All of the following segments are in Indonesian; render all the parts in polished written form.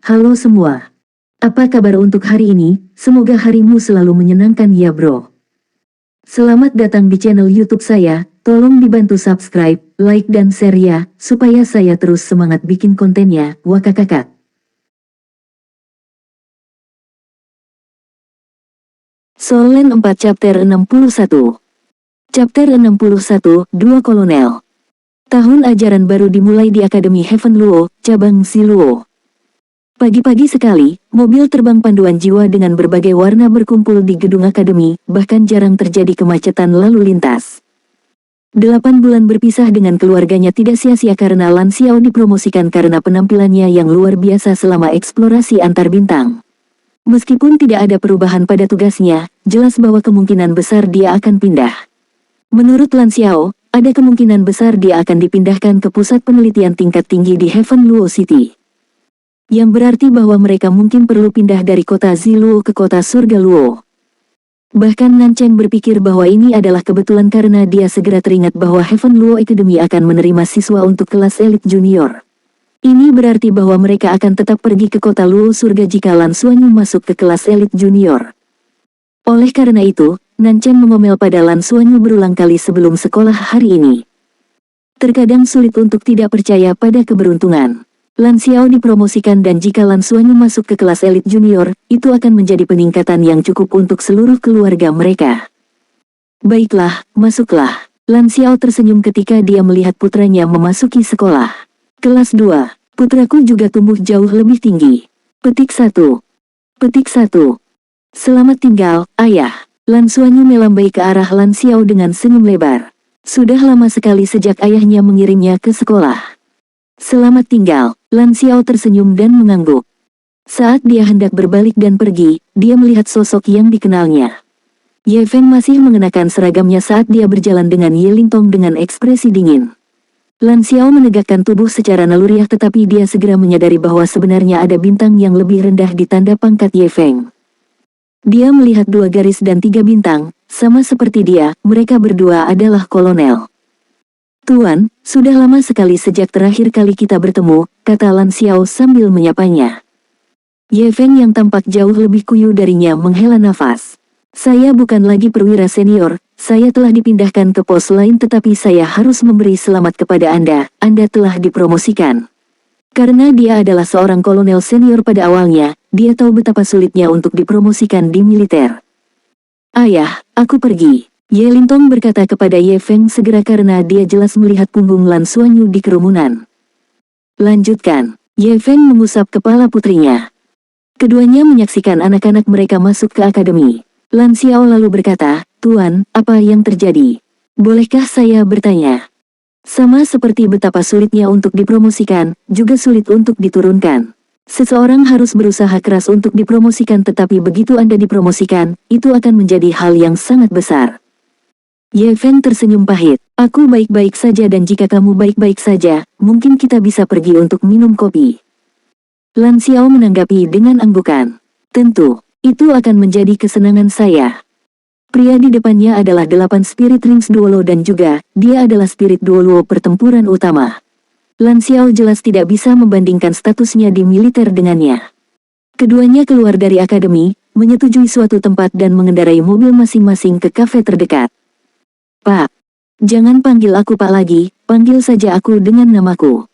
Halo semua. Apa kabar untuk hari ini? Semoga harimu selalu menyenangkan ya bro. Selamat datang di channel YouTube saya. Tolong dibantu subscribe, like dan share ya, supaya saya terus semangat bikin kontennya. Wakakakak. Solen 4 Chapter 61. Chapter 61, 2 Kolonel. Tahun ajaran baru dimulai di Akademi Heaven Luo, cabang Siluo. Pagi-pagi sekali, mobil terbang panduan jiwa dengan berbagai warna berkumpul di gedung akademi, bahkan jarang terjadi kemacetan lalu lintas. 8 bulan berpisah dengan keluarganya tidak sia-sia karena Lan Xiao dipromosikan karena penampilannya yang luar biasa selama eksplorasi antar bintang. Meskipun tidak ada perubahan pada tugasnya, jelas bahwa kemungkinan besar dia akan pindah. Menurut Lan Xiao, ada kemungkinan besar dia akan dipindahkan ke pusat penelitian tingkat tinggi di Heaven Luo City. Yang berarti bahwa mereka mungkin perlu pindah dari kota Ziluo ke kota Surga Luo. Bahkan Nan Cheng berpikir bahwa ini adalah kebetulan karena dia segera teringat bahwa Heaven Luo Academy akan menerima siswa untuk kelas elit junior. Ini berarti bahwa mereka akan tetap pergi ke kota Luo Surga jika Lan Suanyu masuk ke kelas elit junior. Oleh karena itu, Nan Cheng mengomel pada Lan Suanyu berulang kali sebelum sekolah hari ini. Terkadang sulit untuk tidak percaya pada keberuntungan. Lan Xiao dipromosikan dan jika Lan Suanyu masuk ke kelas elit junior, itu akan menjadi peningkatan yang cukup untuk seluruh keluarga mereka. Baiklah, masuklah. Lan Xiao tersenyum ketika dia melihat putranya memasuki sekolah. Kelas 2. Putraku juga tumbuh jauh lebih tinggi. Petik 1. Petik 1. Selamat tinggal, ayah. Lan Suanyu melambai ke arah Lan Xiao dengan senyum lebar. Sudah lama sekali sejak ayahnya mengirimnya ke sekolah. Selamat tinggal, Lan Xiao tersenyum dan mengangguk. Saat dia hendak berbalik dan pergi, dia melihat sosok yang dikenalnya. Ye Feng masih mengenakan seragamnya saat dia berjalan dengan Ye Lingtong dengan ekspresi dingin. Lan Xiao menegakkan tubuh secara naluriah tetapi dia segera menyadari bahwa sebenarnya ada bintang yang lebih rendah di tanda pangkat Ye Feng. Dia melihat 2 garis dan 3 bintang, sama seperti dia, mereka berdua adalah kolonel. Tuan, sudah lama sekali sejak terakhir kali kita bertemu, kata Lan Xiao sambil menyapanya. Ye Feng yang tampak jauh lebih kuyu darinya menghela nafas. Saya bukan lagi perwira senior, saya telah dipindahkan ke pos lain tetapi saya harus memberi selamat kepada Anda telah dipromosikan. Karena dia adalah seorang kolonel senior pada awalnya, dia tahu betapa sulitnya untuk dipromosikan di militer. Ayah, aku pergi. Ye Lingtong berkata kepada Ye Feng segera karena dia jelas melihat punggung Lan Suanyu di kerumunan. Lanjutkan. Ye Feng mengusap kepala putrinya. Keduanya menyaksikan anak-anak mereka masuk ke akademi. Lan Xiao lalu berkata, Tuan, apa yang terjadi? Bolehkah saya bertanya? Sama seperti betapa sulitnya untuk dipromosikan, juga sulit untuk diturunkan. Seseorang harus berusaha keras untuk dipromosikan tetapi begitu Anda dipromosikan, itu akan menjadi hal yang sangat besar. Ye Feng tersenyum pahit. Aku baik-baik saja dan jika kamu baik-baik saja, mungkin kita bisa pergi untuk minum kopi. Lan Xiao menanggapi dengan anggukan. Tentu, itu akan menjadi kesenangan saya. Pria di depannya adalah 8 Spirit Rings Duolo dan juga, dia adalah Spirit Duolo pertempuran utama. Lan Xiao jelas tidak bisa membandingkan statusnya di militer dengannya. Keduanya keluar dari akademi, menyetujui suatu tempat dan mengendarai mobil masing-masing ke kafe terdekat. Pak, jangan panggil aku Pak lagi, panggil saja aku dengan namaku.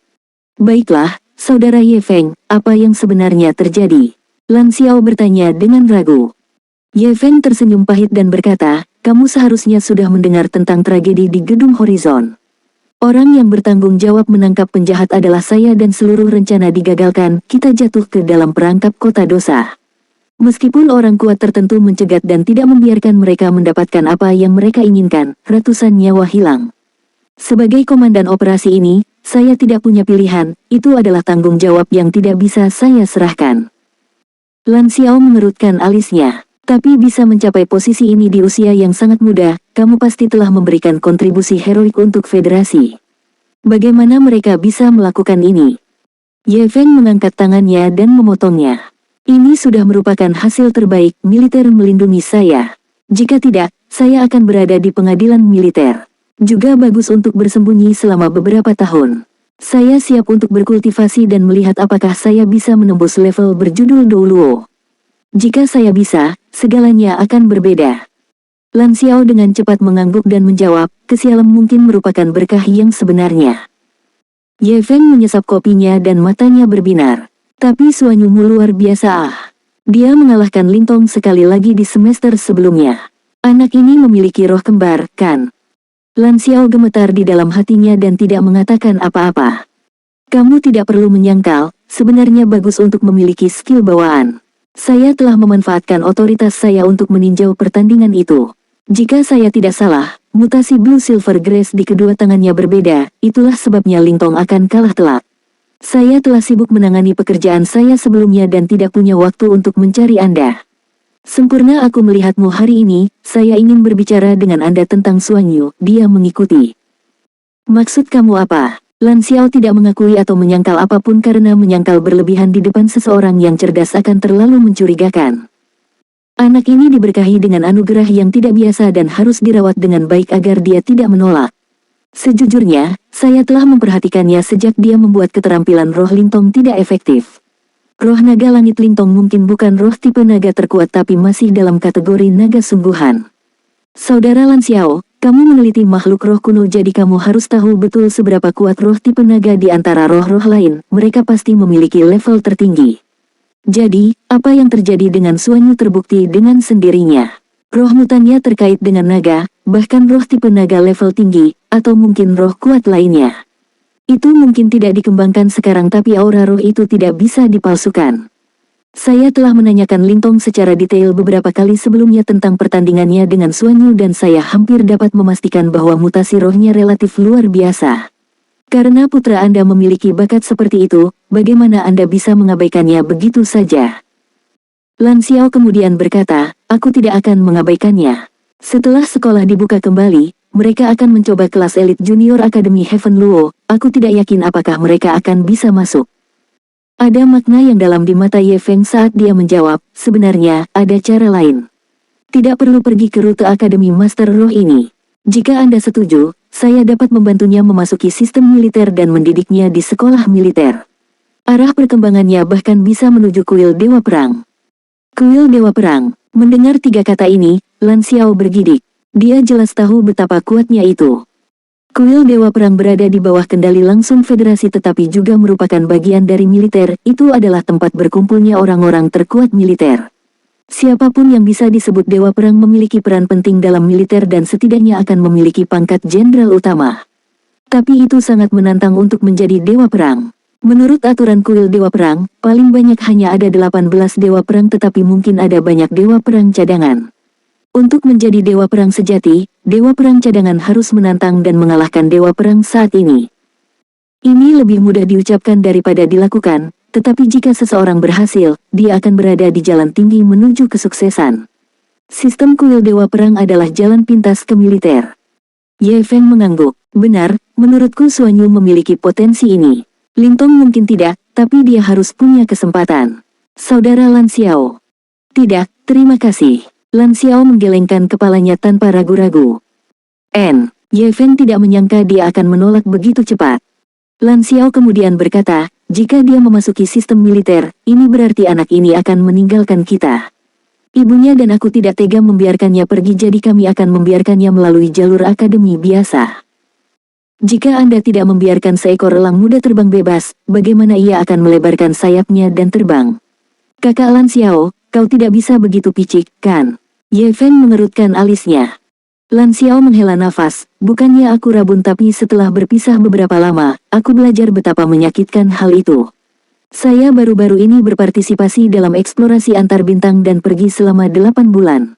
Baiklah, Saudara Ye Feng, apa yang sebenarnya terjadi? Lan Xiao bertanya dengan ragu. Ye Feng tersenyum pahit dan berkata, kamu seharusnya sudah mendengar tentang tragedi di Gedung Horizon. Orang yang bertanggung jawab menangkap penjahat adalah saya dan seluruh rencana digagalkan, kita jatuh ke dalam perangkap kota dosa. Meskipun orang kuat tertentu mencegat dan tidak membiarkan mereka mendapatkan apa yang mereka inginkan, ratusan nyawa hilang. Sebagai komandan operasi ini, saya tidak punya pilihan, itu adalah tanggung jawab yang tidak bisa saya serahkan. Lan Xiao mengerutkan alisnya. Tapi bisa mencapai posisi ini di usia yang sangat muda, kamu pasti telah memberikan kontribusi heroik untuk federasi. Bagaimana mereka bisa melakukan ini? Ye Feng mengangkat tangannya dan memotongnya. Ini sudah merupakan hasil terbaik, militer melindungi saya. Jika tidak, saya akan berada di pengadilan militer. Juga bagus untuk bersembunyi selama beberapa tahun. Saya siap untuk berkultivasi dan melihat apakah saya bisa menembus level berjudul Douluo. Jika saya bisa, segalanya akan berbeda. Lan Xiao dengan cepat mengangguk dan menjawab, kesialan mungkin merupakan berkah yang sebenarnya. Ye Feng menyesap kopinya dan matanya berbinar. Tapi Suanyumu luar biasa ah. Dia mengalahkan Lintong sekali lagi di semester sebelumnya. Anak ini memiliki roh kembar, kan? Lan Xiao gemetar di dalam hatinya dan tidak mengatakan apa-apa. Kamu tidak perlu menyangkal, sebenarnya bagus untuk memiliki skill bawaan. Saya telah memanfaatkan otoritas saya untuk meninjau pertandingan itu. Jika saya tidak salah, mutasi Blue Silver Grace di kedua tangannya berbeda, itulah sebabnya Lintong akan kalah telak. Saya telah sibuk menangani pekerjaan saya sebelumnya dan tidak punya waktu untuk mencari Anda. Sempurna aku melihatmu hari ini, saya ingin berbicara dengan Anda tentang Suanyu. Dia mengikuti. Maksud kamu apa? Lan Xiao tidak mengakui atau menyangkal apapun karena menyangkal berlebihan di depan seseorang yang cerdas akan terlalu mencurigakan. Anak ini diberkahi dengan anugerah yang tidak biasa dan harus dirawat dengan baik agar dia tidak menolak. Sejujurnya, saya telah memperhatikannya sejak dia membuat keterampilan roh Lintong tidak efektif. Roh naga langit Lintong mungkin bukan roh tipe naga terkuat tapi masih dalam kategori naga sungguhan. Saudara Lan Xiao, kamu meneliti makhluk roh kuno jadi kamu harus tahu betul seberapa kuat roh tipe naga di antara roh-roh lain, mereka pasti memiliki level tertinggi. Jadi, apa yang terjadi dengan Suanyu terbukti dengan sendirinya. Roh mutannya terkait dengan naga, bahkan roh tipe naga level tinggi, atau mungkin roh kuat lainnya. Itu mungkin tidak dikembangkan sekarang tapi aura roh itu tidak bisa dipalsukan. Saya telah menanyakan Lintong secara detail beberapa kali sebelumnya tentang pertandingannya dengan Suanyu dan saya hampir dapat memastikan bahwa mutasi rohnya relatif luar biasa. Karena putra Anda memiliki bakat seperti itu, bagaimana Anda bisa mengabaikannya begitu saja? Lan Xiao kemudian berkata, aku tidak akan mengabaikannya. Setelah sekolah dibuka kembali, mereka akan mencoba kelas elit junior Akademi Heaven Luo, aku tidak yakin apakah mereka akan bisa masuk. Ada makna yang dalam di mata Ye Feng saat dia menjawab, sebenarnya, ada cara lain. Tidak perlu pergi ke rute Akademi Master Roh ini. Jika Anda setuju, saya dapat membantunya memasuki sistem militer dan mendidiknya di sekolah militer. Arah perkembangannya bahkan bisa menuju kuil Dewa Perang. Kuil Dewa Perang. Mendengar tiga kata ini, Lan Xiao bergidik. Dia jelas tahu betapa kuatnya itu. Kuil Dewa Perang berada di bawah kendali langsung federasi tetapi juga merupakan bagian dari militer, itu adalah tempat berkumpulnya orang-orang terkuat militer. Siapapun yang bisa disebut Dewa Perang memiliki peran penting dalam militer dan setidaknya akan memiliki pangkat jenderal utama. Tapi itu sangat menantang untuk menjadi Dewa Perang. Menurut aturan kuil Dewa Perang, paling banyak hanya ada 18 Dewa Perang tetapi mungkin ada banyak Dewa Perang cadangan. Untuk menjadi Dewa Perang sejati, Dewa Perang cadangan harus menantang dan mengalahkan Dewa Perang saat ini. Ini lebih mudah diucapkan daripada dilakukan, tetapi jika seseorang berhasil, dia akan berada di jalan tinggi menuju kesuksesan. Sistem kuil Dewa Perang adalah jalan pintas ke militer. Ye Feng mengangguk. Benar, menurutku Suanyu memiliki potensi ini. Lintong mungkin tidak, tapi dia harus punya kesempatan. Saudara Lan Xiao. Tidak, terima kasih. Lan Xiao menggelengkan kepalanya tanpa ragu-ragu. Ye Feng tidak menyangka dia akan menolak begitu cepat. Lan Xiao kemudian berkata, jika dia memasuki sistem militer, ini berarti anak ini akan meninggalkan kita. Ibunya dan aku tidak tega membiarkannya pergi jadi kami akan membiarkannya melalui jalur akademi biasa. Jika Anda tidak membiarkan seekor elang muda terbang bebas, bagaimana ia akan melebarkan sayapnya dan terbang? Kakak Lan Xiao, kau tidak bisa begitu picik, kan? Ye Feng mengerutkan alisnya. Lan Xiao menghela nafas, bukannya aku rabun tapi setelah berpisah beberapa lama, aku belajar betapa menyakitkan hal itu. Saya baru-baru ini berpartisipasi dalam eksplorasi antar bintang dan pergi selama 8 bulan.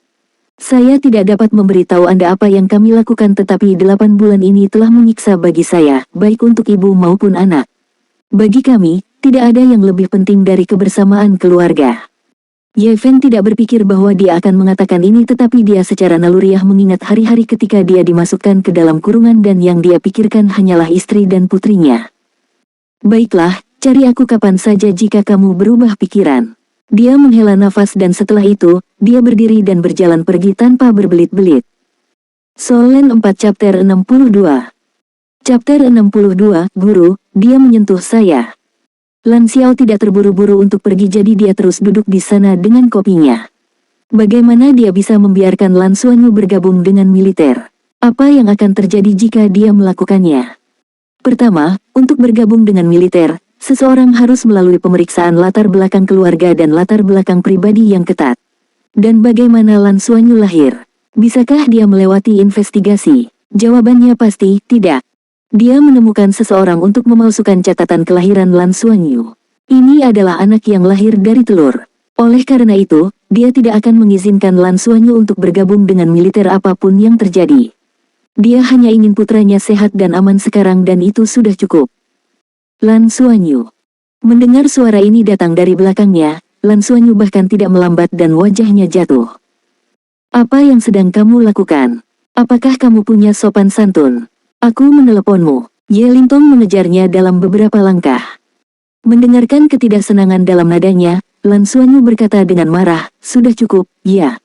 Saya tidak dapat memberitahu Anda apa yang kami lakukan tetapi 8 bulan ini telah menyiksa bagi saya, baik untuk ibu maupun anak. Bagi kami, tidak ada yang lebih penting dari kebersamaan keluarga. Ye Feng tidak berpikir bahwa dia akan mengatakan ini tetapi dia secara naluriah mengingat hari-hari ketika dia dimasukkan ke dalam kurungan dan yang dia pikirkan hanyalah istri dan putrinya. Baiklah, cari aku kapan saja jika kamu berubah pikiran. Dia menghela nafas dan setelah itu, dia berdiri dan berjalan pergi tanpa berbelit-belit. Soul Land 4 Chapter 62. Chapter 62, Guru, dia menyentuh saya. Lan Xiao tidak terburu-buru untuk pergi jadi dia terus duduk di sana dengan kopinya. Bagaimana dia bisa membiarkan Lan Xuanyu bergabung dengan militer? Apa yang akan terjadi jika dia melakukannya? Pertama, untuk bergabung dengan militer, seseorang harus melalui pemeriksaan latar belakang keluarga dan latar belakang pribadi yang ketat. Dan bagaimana Lan Xuanyu lahir? Bisakah dia melewati investigasi? Jawabannya pasti tidak. Dia menemukan seseorang untuk memalsukan catatan kelahiran Lan Xuanyu. Ini adalah anak yang lahir dari telur. Oleh karena itu, dia tidak akan mengizinkan Lan Xuanyu untuk bergabung dengan militer apapun yang terjadi. Dia hanya ingin putranya sehat dan aman sekarang dan itu sudah cukup. Lan Xuanyu. Mendengar suara ini datang dari belakangnya, Lan Xuanyu bahkan tidak melambat dan wajahnya jatuh. Apa yang sedang kamu lakukan? Apakah kamu punya sopan santun? Aku meneleponmu. Ye Lingtong mengejarnya dalam beberapa langkah. Mendengarkan ketidaksenangan dalam nadanya, Lan Xuanyu berkata dengan marah, sudah cukup, ya.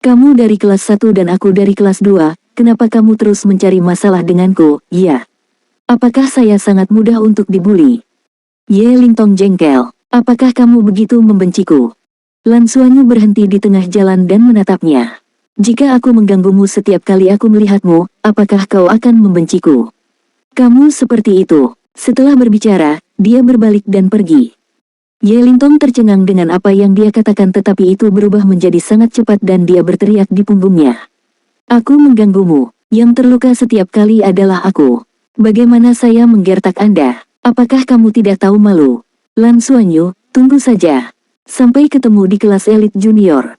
Kamu dari kelas 1 dan aku dari kelas 2, kenapa kamu terus mencari masalah denganku, ya? Apakah saya sangat mudah untuk dibully? Ye Lingtong jengkel, apakah kamu begitu membenciku? Lan Xuanyu berhenti di tengah jalan dan menatapnya. Jika aku mengganggumu setiap kali aku melihatmu, apakah kau akan membenciku? Kamu seperti itu. Setelah berbicara, dia berbalik dan pergi. Ye Lingtong tercengang dengan apa yang dia katakan tetapi itu berubah menjadi sangat cepat dan dia berteriak di punggungnya. Aku mengganggumu. Yang terluka setiap kali adalah aku. Bagaimana saya menggertak Anda? Apakah kamu tidak tahu malu? Lan Xuanyu, tunggu saja. Sampai ketemu di kelas elit junior.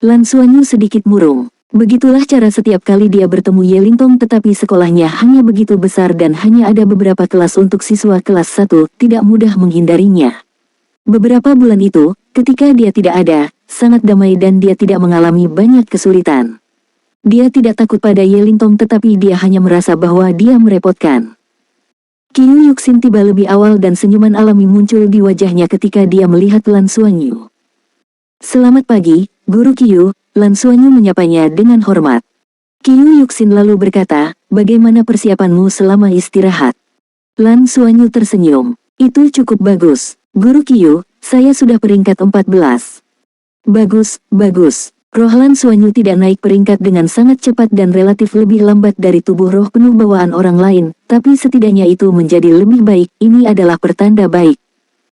Lan Xuanyu sedikit murung. Begitulah cara setiap kali dia bertemu Ye Lingtong tetapi sekolahnya hanya begitu besar dan hanya ada beberapa kelas untuk siswa kelas 1, tidak mudah menghindarinya. Beberapa bulan itu, ketika dia tidak ada, sangat damai dan dia tidak mengalami banyak kesulitan. Dia tidak takut pada Ye Lingtong tetapi dia hanya merasa bahwa dia merepotkan. Qiu Yuxin tiba lebih awal dan senyuman alami muncul di wajahnya ketika dia melihat Lan Xuanyu. Selamat pagi, Guru Qiu, Lan Xuanyu menyapanya dengan hormat. Qiu Yuxin lalu berkata, bagaimana persiapanmu selama istirahat? Lan Xuanyu tersenyum. Itu cukup bagus, Guru Qiu, saya sudah peringkat 14. Bagus, bagus. Roh Lan Xuanyu tidak naik peringkat dengan sangat cepat dan relatif lebih lambat dari tubuh roh penuh bawaan orang lain, tapi setidaknya itu menjadi lebih baik, ini adalah pertanda baik.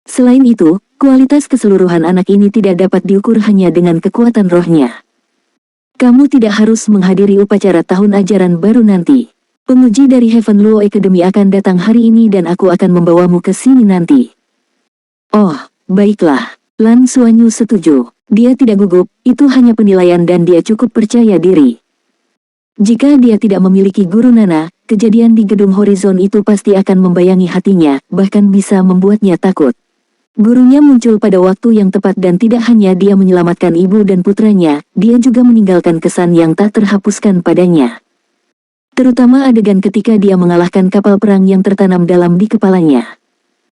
Selain itu, kualitas keseluruhan anak ini tidak dapat diukur hanya dengan kekuatan rohnya. Kamu tidak harus menghadiri upacara tahun ajaran baru nanti. Penguji dari Heaven Luo Academy akan datang hari ini dan aku akan membawamu ke sini nanti. Oh, baiklah. Lan Xuanyu setuju. Dia tidak gugup, itu hanya penilaian dan dia cukup percaya diri. Jika dia tidak memiliki guru Nana, kejadian di gedung Horizon itu pasti akan membayangi hatinya, bahkan bisa membuatnya takut. Gurunya muncul pada waktu yang tepat dan tidak hanya dia menyelamatkan ibu dan putranya, dia juga meninggalkan kesan yang tak terhapuskan padanya. Terutama adegan ketika dia mengalahkan kapal perang yang tertanam dalam di kepalanya.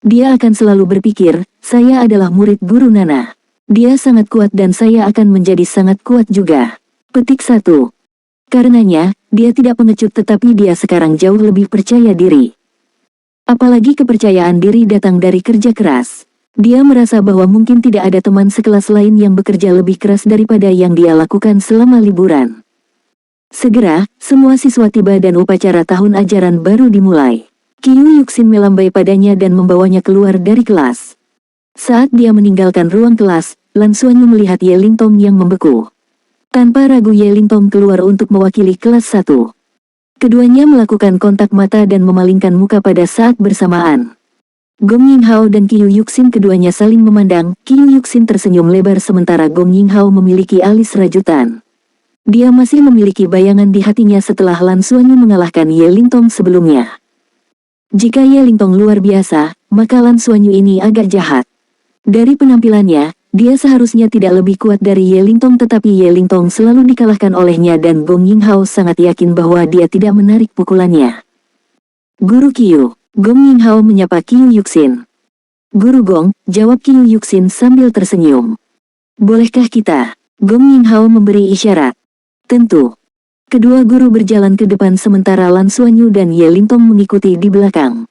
Dia akan selalu berpikir, saya adalah murid guru Nana. Dia sangat kuat dan saya akan menjadi sangat kuat juga. Petik 1. Karenanya, dia tidak pengecut tetapi dia sekarang jauh lebih percaya diri. Apalagi kepercayaan diri datang dari kerja keras. Dia merasa bahwa mungkin tidak ada teman sekelas lain yang bekerja lebih keras daripada yang dia lakukan selama liburan. Segera, semua siswa tiba dan upacara tahun ajaran baru dimulai. Qiu Yuxin melambai padanya dan membawanya keluar dari kelas. Saat dia meninggalkan ruang kelas, Lan Xuanyu melihat Ye Lingtong yang membeku. Tanpa ragu Ye Lingtong keluar untuk mewakili kelas 1. Keduanya melakukan kontak mata dan memalingkan muka pada saat bersamaan. Gong Yinghao dan Qiu Yuxin keduanya saling memandang, Qiu Yuxin tersenyum lebar sementara Gong Yinghao memiliki alis rajutan. Dia masih memiliki bayangan di hatinya setelah Lan Xuanyu mengalahkan Ye Lingtong sebelumnya. Jika Ye Lingtong luar biasa, maka Lan Xuanyu ini agak jahat. Dari penampilannya, dia seharusnya tidak lebih kuat dari Ye Lingtong tetapi Ye Lingtong selalu dikalahkan olehnya dan Gong Yinghao sangat yakin bahwa dia tidak menarik pukulannya. Guru Qiu, Gong Yinghao menyapa Qiu Yuxin. Guru Gong, jawab Qiu Yuxin sambil tersenyum. Bolehkah kita? Gong Yinghao memberi isyarat. Tentu. Kedua guru berjalan ke depan sementara Lan Xuanyu dan Ye Lingtong mengikuti di belakang.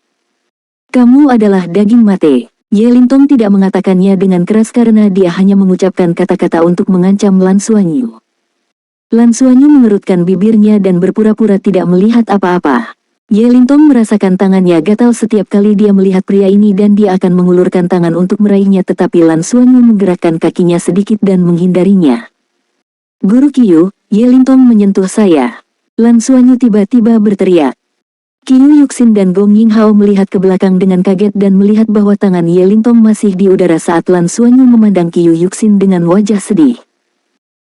Kamu adalah daging mate. Ye Lintong tidak mengatakannya dengan keras karena dia hanya mengucapkan kata-kata untuk mengancam Lan Xuanyu. Lan Xuanyu mengerutkan bibirnya dan berpura-pura tidak melihat apa-apa. Ye Lintong merasakan tangannya gatal setiap kali dia melihat pria ini dan dia akan mengulurkan tangan untuk meraihnya, tetapi Lan Xuanyu menggerakkan kakinya sedikit dan menghindarinya. Guru Qiu, Ye Lintong menyentuh saya. Lan Xuanyu tiba-tiba berteriak. Qiu Yuxin dan Gong Yinghao melihat ke belakang dengan kaget dan melihat bahwa tangan Ye Lintong masih di udara saat Lan Xuanyu memandang Qiu Yuxin dengan wajah sedih.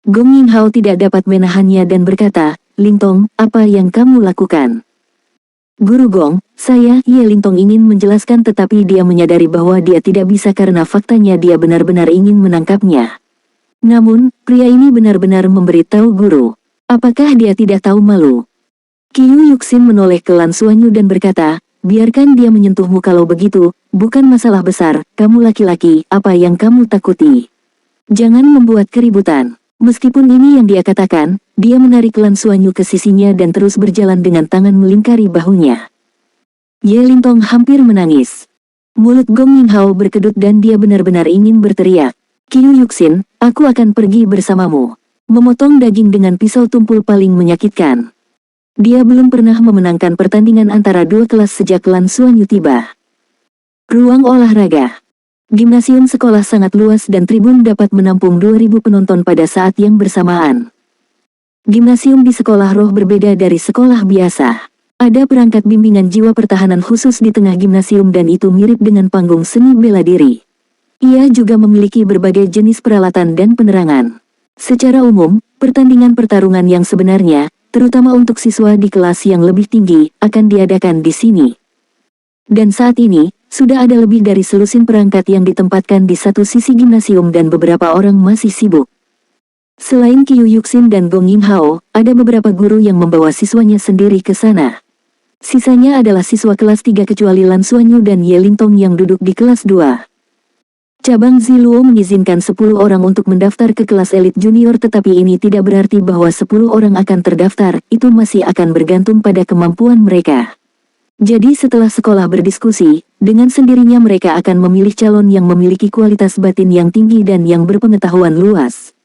Gong Yinghao tidak dapat menahannya dan berkata, "Lintong, apa yang kamu lakukan?" "Guru Gong, saya," Ye Lintong ingin menjelaskan tetapi dia menyadari bahwa dia tidak bisa karena faktanya dia benar-benar ingin menangkapnya. Namun, pria ini benar-benar memberitahu guru. Apakah dia tidak tahu malu? Qiu Yuxin menoleh ke Lan Xuanyu dan berkata, "Biarkan dia menyentuhmu kalau begitu, bukan masalah besar, kamu laki-laki, apa yang kamu takuti? Jangan membuat keributan." Meskipun ini yang dia katakan, dia menarik Lan Xuanyu ke sisinya dan terus berjalan dengan tangan melingkari bahunya. Ye Lintong hampir menangis. Mulut Gong Yinghao berkedut dan dia benar-benar ingin berteriak. "Qiu Yuxin, aku akan pergi bersamamu." Memotong daging dengan pisau tumpul paling menyakitkan. Dia belum pernah memenangkan pertandingan antara dua kelas sejak Lan Xuanyu tiba. Ruang olahraga. Gimnasium sekolah sangat luas dan tribun dapat menampung 2.000 penonton pada saat yang bersamaan. Gimnasium di sekolah roh berbeda dari sekolah biasa. Ada perangkat bimbingan jiwa pertahanan khusus di tengah gimnasium dan itu mirip dengan panggung seni bela diri. Ia juga memiliki berbagai jenis peralatan dan penerangan. Secara umum, pertandingan pertarungan yang sebenarnya, terutama untuk siswa di kelas yang lebih tinggi, akan diadakan di sini. Dan saat ini, sudah ada lebih dari selusin perangkat yang ditempatkan di satu sisi gimnasium dan beberapa orang masih sibuk. Selain Qiu Yuxin dan Gong Yinghao, ada beberapa guru yang membawa siswanya sendiri ke sana. Sisanya adalah siswa kelas 3 kecuali Lan Xuanyu dan Ye Lintong yang duduk di kelas 2. Cabang Ziluo mengizinkan 10 orang untuk mendaftar ke kelas elit junior, tetapi ini tidak berarti bahwa 10 orang akan terdaftar, itu masih akan bergantung pada kemampuan mereka. Jadi setelah sekolah berdiskusi, dengan sendirinya mereka akan memilih calon yang memiliki kualitas batin yang tinggi dan yang berpengetahuan luas.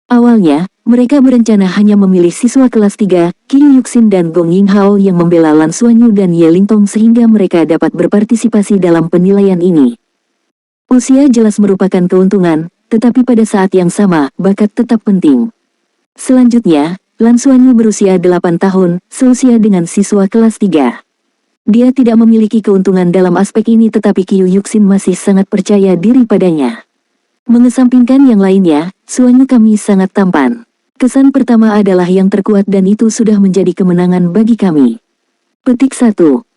Awalnya, mereka berencana hanya memilih siswa kelas 3, Qiu Yuxin dan Gong Yinghao yang membela Lan Xuanyu dan Ye Lintong sehingga mereka dapat berpartisipasi dalam penilaian ini. Usia jelas merupakan keuntungan, tetapi pada saat yang sama, bakat tetap penting. Selanjutnya, Lan Xuanyu berusia 8 tahun, seusia dengan siswa kelas 3. Dia tidak memiliki keuntungan dalam aspek ini tetapi Qiu Yuxin masih sangat percaya diri padanya. Mengesampingkan yang lainnya, Xuanyu kami sangat tampan. Kesan pertama adalah yang terkuat dan itu sudah menjadi kemenangan bagi kami. Petik 1.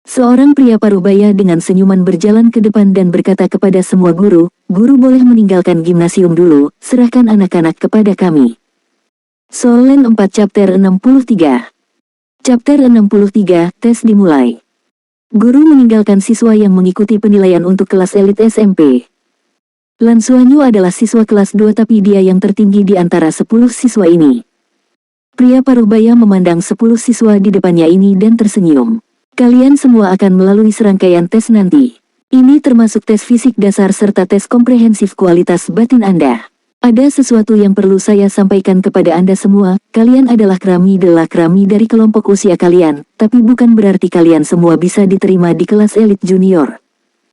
Seorang pria paruh-baya dengan senyuman berjalan ke depan dan berkata kepada semua guru, "Guru boleh meninggalkan gimnasium dulu, serahkan anak-anak kepada kami." Solen 4 Chapter 63. Chapter 63, tes dimulai. Guru meninggalkan siswa yang mengikuti penilaian untuk kelas elit SMP. Lan Xuanyu adalah siswa kelas 2 tapi dia yang tertinggi di antara 10 siswa ini. Pria paruh-baya memandang 10 siswa di depannya ini dan tersenyum. Kalian semua akan melalui serangkaian tes nanti. Ini termasuk tes fisik dasar serta tes komprehensif kualitas batin Anda. Ada sesuatu yang perlu saya sampaikan kepada Anda semua, kalian adalah krami dari kelompok usia kalian, tapi bukan berarti kalian semua bisa diterima di kelas elit junior.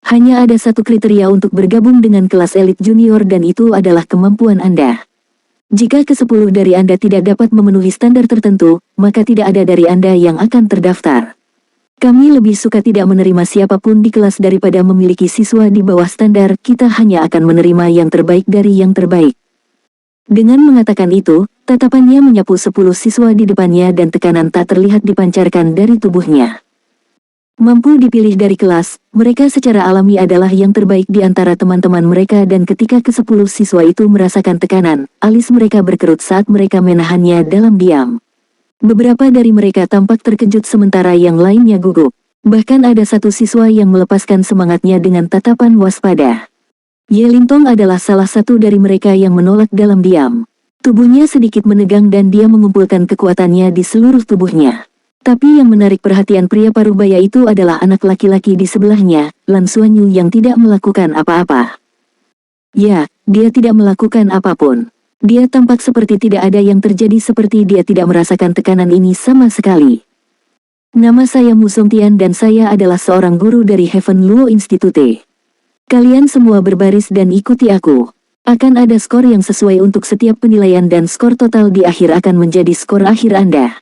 Hanya ada satu kriteria untuk bergabung dengan kelas elit junior dan itu adalah kemampuan Anda. Jika ke-10 dari Anda tidak dapat memenuhi standar tertentu, maka tidak ada dari Anda yang akan terdaftar. Kami lebih suka tidak menerima siapapun di kelas daripada memiliki siswa di bawah standar, kita hanya akan menerima yang terbaik dari yang terbaik. Dengan mengatakan itu, tatapannya menyapu 10 siswa di depannya dan tekanan tak terlihat dipancarkan dari tubuhnya. Mampu dipilih dari kelas, mereka secara alami adalah yang terbaik di antara teman-teman mereka dan ketika ke-10 siswa itu merasakan tekanan, alis mereka berkerut saat mereka menahannya dalam diam. Beberapa dari mereka tampak terkejut sementara yang lainnya gugup. Bahkan ada satu siswa yang melepaskan semangatnya dengan tatapan waspada. Ye Lintong adalah salah satu dari mereka yang menolak dalam diam. Tubuhnya sedikit menegang dan dia mengumpulkan kekuatannya di seluruh tubuhnya. Tapi yang menarik perhatian pria parubaya itu adalah anak laki-laki di sebelahnya, Lan Xuanyu yang tidak melakukan apa-apa. Ya, dia tidak melakukan apapun. Dia tampak seperti tidak ada yang terjadi, seperti dia tidak merasakan tekanan ini sama sekali. Nama saya Mu Songtian dan saya adalah seorang guru dari Heaven Luo Institute. Kalian semua berbaris dan ikuti aku. Akan ada skor yang sesuai untuk setiap penilaian dan skor total di akhir akan menjadi skor akhir Anda.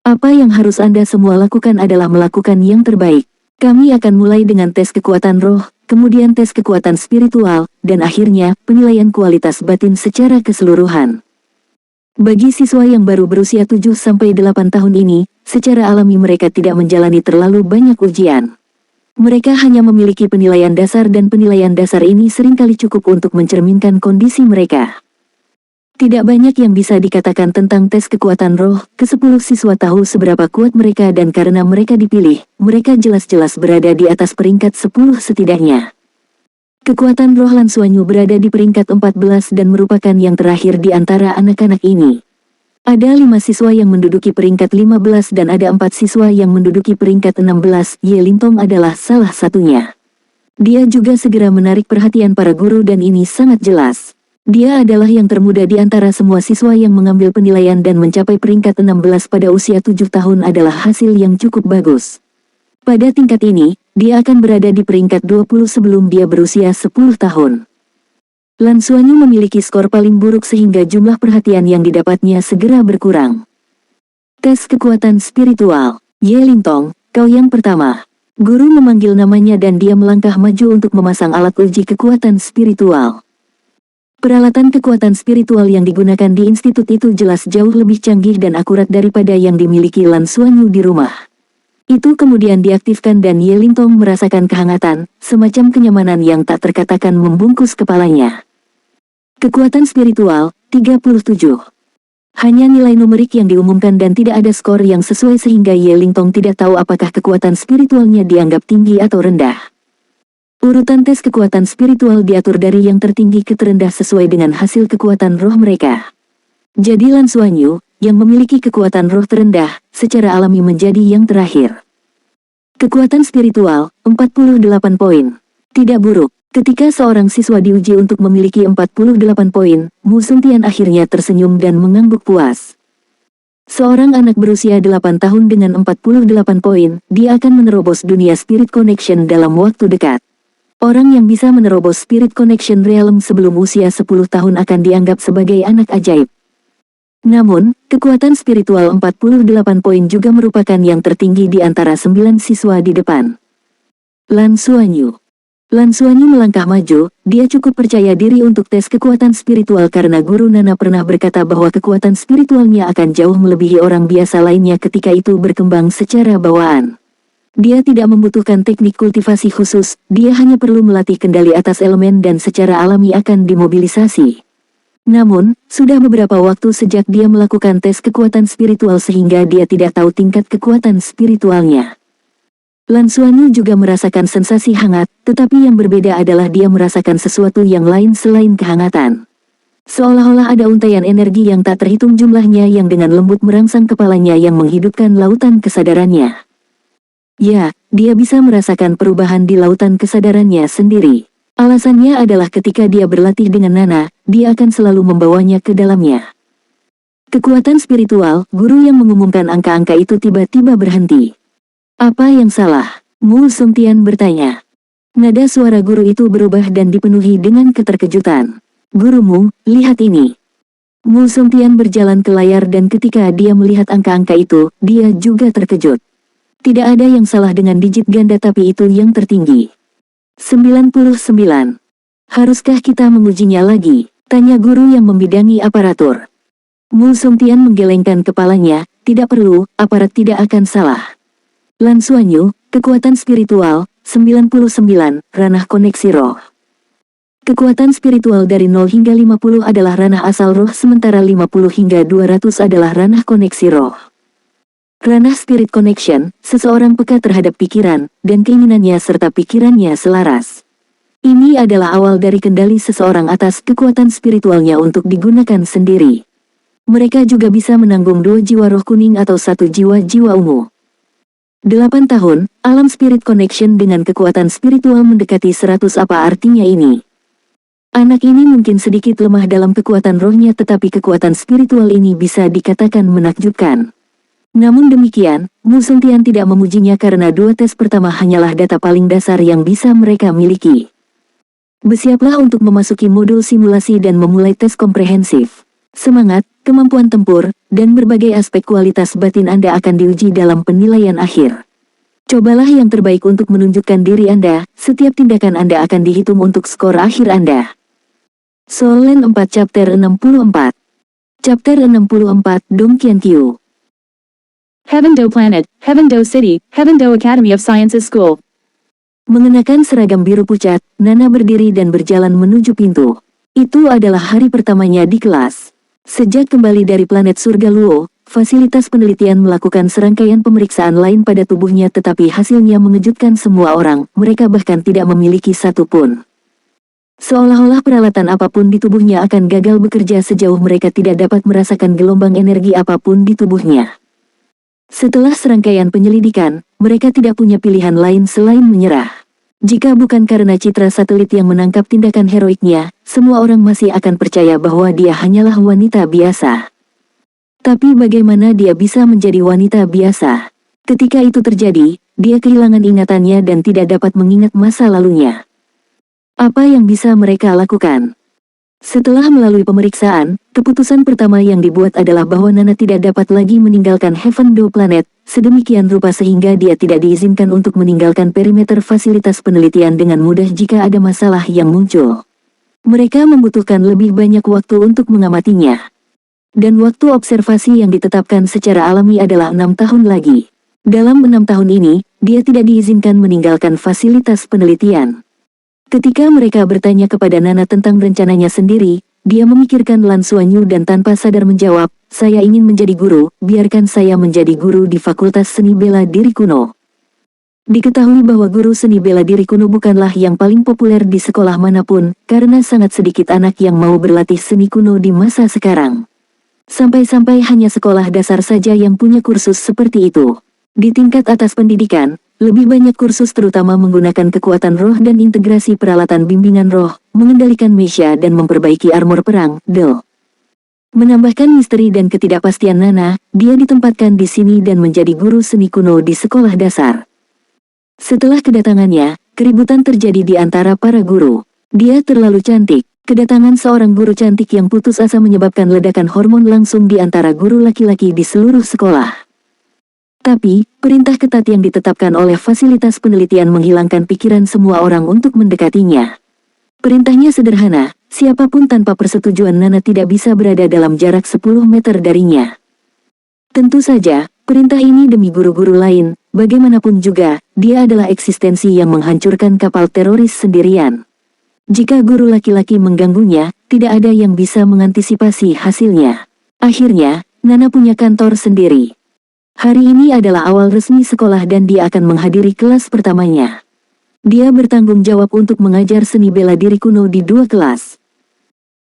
Apa yang harus Anda semua lakukan adalah melakukan yang terbaik. Kami akan mulai dengan tes kekuatan roh, kemudian tes kekuatan spiritual, dan akhirnya penilaian kualitas batin secara keseluruhan. Bagi siswa yang baru berusia 7-8 tahun ini, secara alami mereka tidak menjalani terlalu banyak ujian. Mereka hanya memiliki penilaian dasar dan penilaian dasar ini seringkali cukup untuk mencerminkan kondisi mereka. Tidak banyak yang bisa dikatakan tentang tes kekuatan roh, ke-10 siswa tahu seberapa kuat mereka dan karena mereka dipilih, mereka jelas-jelas berada di atas peringkat 10 setidaknya. Kekuatan roh Lan Xuanyu berada di peringkat 14 dan merupakan yang terakhir di antara anak-anak ini. Ada 5 siswa yang menduduki peringkat 15 dan ada 4 siswa yang menduduki peringkat 16, Ye Lintong adalah salah satunya. Dia juga segera menarik perhatian para guru dan ini sangat jelas. Dia adalah yang termuda di antara semua siswa yang mengambil penilaian dan mencapai peringkat 16 pada usia 7 tahun adalah hasil yang cukup bagus. Pada tingkat ini, dia akan berada di peringkat 20 sebelum dia berusia 10 tahun. Lan Xuanyu memiliki skor paling buruk sehingga jumlah perhatian yang didapatnya segera berkurang. Tes kekuatan spiritual. Ye Lintong, kau yang pertama. Guru memanggil namanya dan dia melangkah maju untuk memasang alat uji kekuatan spiritual. Peralatan kekuatan spiritual yang digunakan di institut itu jelas jauh lebih canggih dan akurat daripada yang dimiliki Lan Xuanyu di rumah. Itu kemudian diaktifkan dan Ye Lintong merasakan kehangatan, semacam kenyamanan yang tak terkatakan membungkus kepalanya. Kekuatan spiritual, 37. Hanya nilai numerik yang diumumkan dan tidak ada skor yang sesuai sehingga Ye Lintong tidak tahu apakah kekuatan spiritualnya dianggap tinggi atau rendah. Urutan tes kekuatan spiritual diatur dari yang tertinggi ke terendah sesuai dengan hasil kekuatan roh mereka. Jadi Lan Xuanyu, yang memiliki kekuatan roh terendah, secara alami menjadi yang terakhir. Kekuatan spiritual, 48 poin. Tidak buruk. Ketika seorang siswa diuji untuk memiliki 48 poin, Mu Songtian akhirnya tersenyum dan mengangguk puas. Seorang anak berusia 8 tahun dengan 48 poin, dia akan menerobos dunia Spirit Connection dalam waktu dekat. Orang yang bisa menerobos Spirit Connection Realm sebelum usia 10 tahun akan dianggap sebagai anak ajaib. Namun, kekuatan spiritual 48 poin juga merupakan yang tertinggi di antara 9 siswa di depan. Lan Xuanyu. Lan Xuanyu melangkah maju, dia cukup percaya diri untuk tes kekuatan spiritual karena Guru Nana pernah berkata bahwa kekuatan spiritualnya akan jauh melebihi orang biasa lainnya ketika itu berkembang secara bawaan. Dia tidak membutuhkan teknik kultivasi khusus, dia hanya perlu melatih kendali atas elemen dan secara alami akan dimobilisasi. Namun, sudah beberapa waktu sejak dia melakukan tes kekuatan spiritual sehingga dia tidak tahu tingkat kekuatan spiritualnya. Lan Xuanyu juga merasakan sensasi hangat, tetapi yang berbeda adalah dia merasakan sesuatu yang lain selain kehangatan. Seolah-olah ada untaian energi yang tak terhitung jumlahnya yang dengan lembut merangsang kepalanya yang menghidupkan lautan kesadarannya. Ya, dia bisa merasakan perubahan di lautan kesadarannya sendiri. Alasannya adalah ketika dia berlatih dengan Nana, dia akan selalu membawanya ke dalamnya. Kekuatan spiritual, guru yang mengumumkan angka-angka itu tiba-tiba berhenti. Apa yang salah? Mu Songtian bertanya. Nada suara guru itu berubah dan dipenuhi dengan keterkejutan. Gurumu, lihat ini. Mu Songtian berjalan ke layar dan ketika dia melihat angka-angka itu, dia juga terkejut. Tidak ada yang salah dengan digit ganda tapi itu yang tertinggi. 99. Haruskah kita mengujinya lagi? Tanya guru yang membidangi aparatur. Mu Songtian menggelengkan kepalanya, tidak perlu, aparat tidak akan salah. Lan Xuanyu, kekuatan spiritual, 99, ranah koneksi roh. Kekuatan spiritual dari 0 hingga 50 adalah ranah asal roh sementara 50 hingga 200 adalah ranah koneksi roh. Ranah Spirit Connection, seseorang peka terhadap pikiran, dan keinginannya serta pikirannya selaras. Ini adalah awal dari kendali seseorang atas kekuatan spiritualnya untuk digunakan sendiri. Mereka juga bisa menanggung 2 jiwa roh kuning atau 1 jiwa ungu. 8 tahun, alam spirit connection dengan kekuatan spiritual mendekati 100. Apa artinya ini? Anak ini mungkin sedikit lemah dalam kekuatan rohnya, tetapi kekuatan spiritual ini bisa dikatakan menakjubkan. Namun demikian, Mu Sengtian tidak memujinya karena 2 tes pertama hanyalah data paling dasar yang bisa mereka miliki. Bersiaplah untuk memasuki modul simulasi dan memulai tes komprehensif. Semangat, kemampuan tempur, dan berbagai aspek kualitas batin Anda akan diuji dalam penilaian akhir. Cobalah yang terbaik untuk menunjukkan diri Anda, setiap tindakan Anda akan dihitung untuk skor akhir Anda. Soul Land 4 Chapter 64. Chapter 64 Dong Qiankyu. Heaven Do Planet, Heaven Do City, Heaven Do Academy of Sciences School. Mengenakan seragam biru pucat, Nana berdiri dan berjalan menuju pintu. Itu adalah hari pertamanya di kelas. Sejak kembali dari planet surga Luo, fasilitas penelitian melakukan serangkaian pemeriksaan lain pada tubuhnya, tetapi hasilnya mengejutkan semua orang. Mereka bahkan tidak memiliki satu pun. Seolah-olah peralatan apapun di tubuhnya akan gagal bekerja sejauh mereka tidak dapat merasakan gelombang energi apapun di tubuhnya. Setelah serangkaian penyelidikan, mereka tidak punya pilihan lain selain menyerah. Jika bukan karena citra satelit yang menangkap tindakan heroiknya, semua orang masih akan percaya bahwa dia hanyalah wanita biasa. Tapi bagaimana dia bisa menjadi wanita biasa? Ketika itu terjadi, dia kehilangan ingatannya dan tidak dapat mengingat masa lalunya. Apa yang bisa mereka lakukan? Setelah melalui pemeriksaan, keputusan pertama yang dibuat adalah bahwa Nana tidak dapat lagi meninggalkan Heaven Do Planet, sedemikian rupa sehingga dia tidak diizinkan untuk meninggalkan perimeter fasilitas penelitian dengan mudah jika ada masalah yang muncul. Mereka membutuhkan lebih banyak waktu untuk mengamatinya. Dan waktu observasi yang ditetapkan secara alami adalah 6 tahun lagi. Dalam 6 tahun ini, dia tidak diizinkan meninggalkan fasilitas penelitian. Ketika mereka bertanya kepada Nana tentang rencananya sendiri, dia memikirkan Lan Xuanyu dan tanpa sadar menjawab, "Saya ingin menjadi guru, biarkan saya menjadi guru di Fakultas Seni Bela Diri Kuno." Diketahui bahwa guru seni bela diri kuno bukanlah yang paling populer di sekolah manapun, karena sangat sedikit anak yang mau berlatih seni kuno di masa sekarang. Sampai-sampai hanya sekolah dasar saja yang punya kursus seperti itu. Di tingkat atas pendidikan, lebih banyak kursus terutama menggunakan kekuatan roh dan integrasi peralatan bimbingan roh, mengendalikan Mesha dan memperbaiki armor perang, Del. Menambahkan misteri dan ketidakpastian Nana, dia ditempatkan di sini dan menjadi guru seni kuno di sekolah dasar. Setelah kedatangannya, keributan terjadi di antara para guru. Dia terlalu cantik. Kedatangan seorang guru cantik yang putus asa menyebabkan ledakan hormon langsung di antara guru laki-laki di seluruh sekolah. Tapi, perintah ketat yang ditetapkan oleh fasilitas penelitian menghilangkan pikiran semua orang untuk mendekatinya. Perintahnya sederhana, siapapun tanpa persetujuan Nana tidak bisa berada dalam jarak 10 meter darinya. Tentu saja, perintah ini demi guru-guru lain, bagaimanapun juga, dia adalah eksistensi yang menghancurkan kapal teroris sendirian. Jika guru laki-laki mengganggunya, tidak ada yang bisa mengantisipasi hasilnya. Akhirnya, Nana punya kantor sendiri. Hari ini adalah awal resmi sekolah dan dia akan menghadiri kelas pertamanya. Dia bertanggung jawab untuk mengajar seni bela diri kuno di 2 kelas.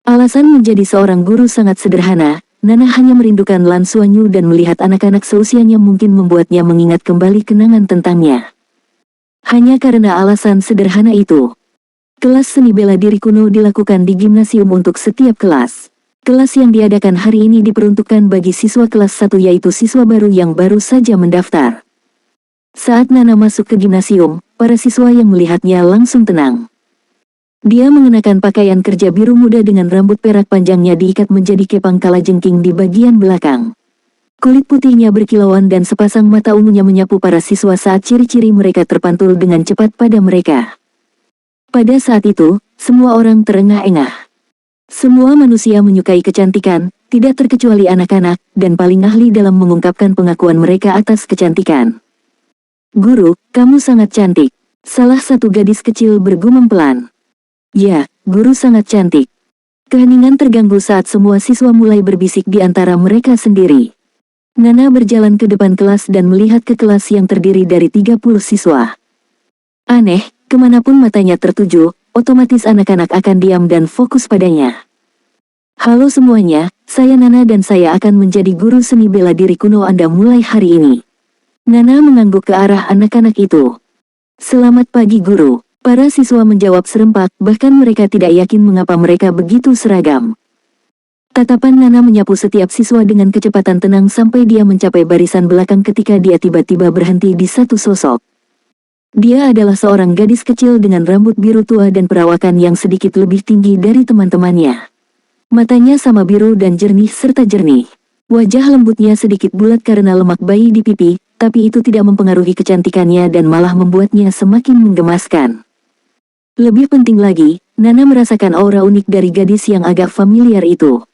Alasan menjadi seorang guru sangat sederhana, Nana hanya merindukan Lan Xuanyu dan melihat anak-anak seusianya mungkin membuatnya mengingat kembali kenangan tentangnya. Hanya karena alasan sederhana itu. Kelas seni bela diri kuno dilakukan di gimnasium untuk setiap kelas. Kelas yang diadakan hari ini diperuntukkan bagi siswa kelas 1 yaitu siswa baru yang baru saja mendaftar. Saat Nana masuk ke gimnasium, para siswa yang melihatnya langsung tenang. Dia mengenakan pakaian kerja biru muda dengan rambut perak panjangnya diikat menjadi kepang kalajengking di bagian belakang. Kulit putihnya berkilauan dan sepasang mata ungunya menyapu para siswa saat ciri-ciri mereka terpantul dengan cepat pada mereka. Pada saat itu, semua orang terengah-engah. Semua manusia menyukai kecantikan, tidak terkecuali anak-anak, dan paling ahli dalam mengungkapkan pengakuan mereka atas kecantikan. "Guru, kamu sangat cantik." Salah satu gadis kecil bergumam pelan. "Ya, guru sangat cantik." Keheningan terganggu saat semua siswa mulai berbisik di antara mereka sendiri. Nana berjalan ke depan kelas dan melihat ke kelas yang terdiri dari 30 siswa. Aneh, kemanapun matanya tertuju, otomatis anak-anak akan diam dan fokus padanya. "Halo semuanya, saya Nana dan saya akan menjadi guru seni bela diri kuno Anda mulai hari ini." Nana mengangguk ke arah anak-anak itu. Selamat pagi guru. Para siswa menjawab serempak, bahkan mereka tidak yakin mengapa mereka begitu seragam. Tatapan Nana menyapu setiap siswa dengan kecepatan tenang sampai dia mencapai barisan belakang ketika dia tiba-tiba berhenti di satu sosok. Dia adalah seorang gadis kecil dengan rambut biru tua dan perawakan yang sedikit lebih tinggi dari teman-temannya. Matanya sama biru dan jernih serta jernih. Wajah lembutnya sedikit bulat karena lemak bayi di pipi, tapi itu tidak mempengaruhi kecantikannya dan malah membuatnya semakin menggemaskan. Lebih penting lagi, Nana merasakan aura unik dari gadis yang agak familiar itu.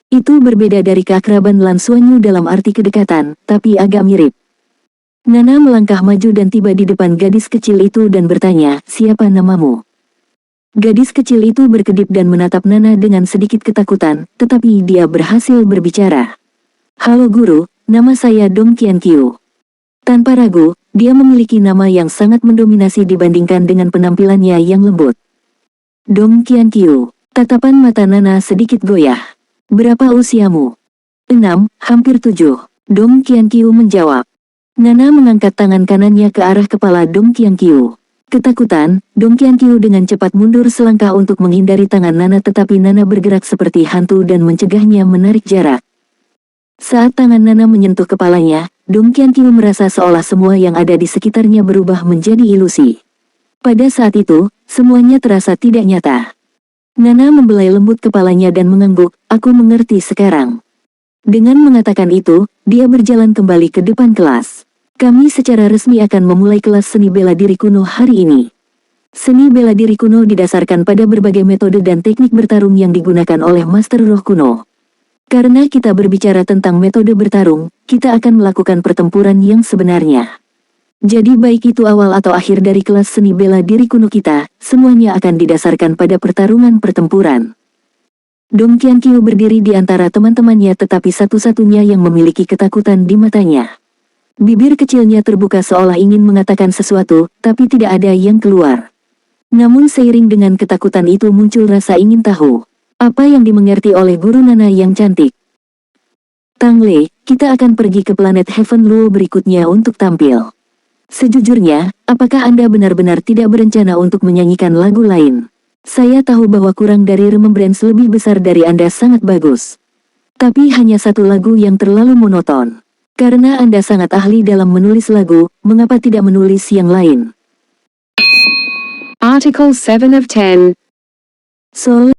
Itu berbeda dari keakraban Lan Xuanyu dalam arti kedekatan, tapi agak mirip. Nana melangkah maju dan tiba di depan gadis kecil itu dan bertanya, "Siapa namamu?" Gadis kecil itu berkedip dan menatap Nana dengan sedikit ketakutan, tetapi dia berhasil berbicara. "Halo guru, nama saya Dong Qianqiu." Tanpa ragu, dia memiliki nama yang sangat mendominasi dibandingkan dengan penampilannya yang lembut. Dong Qianqiu. Tatapan mata Nana sedikit goyah. "Berapa usiamu?" 6, hampir 7. Dong Qianqiu menjawab. Nana mengangkat tangan kanannya ke arah kepala Dong Qianqiu. Ketakutan, Dong Qianqiu dengan cepat mundur selangkah untuk menghindari tangan Nana, tetapi Nana bergerak seperti hantu dan mencegahnya menarik jarak. Saat tangan Nana menyentuh kepalanya, Dong Qianqiu merasa seolah semua yang ada di sekitarnya berubah menjadi ilusi. Pada saat itu, semuanya terasa tidak nyata. Nana membelai lembut kepalanya dan mengangguk, "Aku mengerti sekarang." Dengan mengatakan itu, dia berjalan kembali ke depan kelas. "Kami secara resmi akan memulai kelas seni bela diri kuno hari ini." Seni bela diri kuno didasarkan pada berbagai metode dan teknik bertarung yang digunakan oleh Master Roh kuno. Karena kita berbicara tentang metode bertarung, kita akan melakukan pertempuran yang sebenarnya. Jadi baik itu awal atau akhir dari kelas seni bela diri kuno kita, semuanya akan didasarkan pada pertarungan pertempuran. Dong Qianqiu berdiri di antara teman-temannya tetapi satu-satunya yang memiliki ketakutan di matanya. Bibir kecilnya terbuka seolah ingin mengatakan sesuatu, tapi tidak ada yang keluar. Namun seiring dengan ketakutan itu muncul rasa ingin tahu. Apa yang dimengerti oleh guru Nana yang cantik? "Tang Lei, kita akan pergi ke planet Heaven Luo berikutnya untuk tampil. Sejujurnya, apakah Anda benar-benar tidak berencana untuk menyanyikan lagu lain? Saya tahu bahwa kurang dari Remembrance lebih besar dari Anda sangat bagus. Tapi hanya satu lagu yang terlalu monoton. Karena Anda sangat ahli dalam menulis lagu, mengapa tidak menulis yang lain?" Article 7 of 10. Soul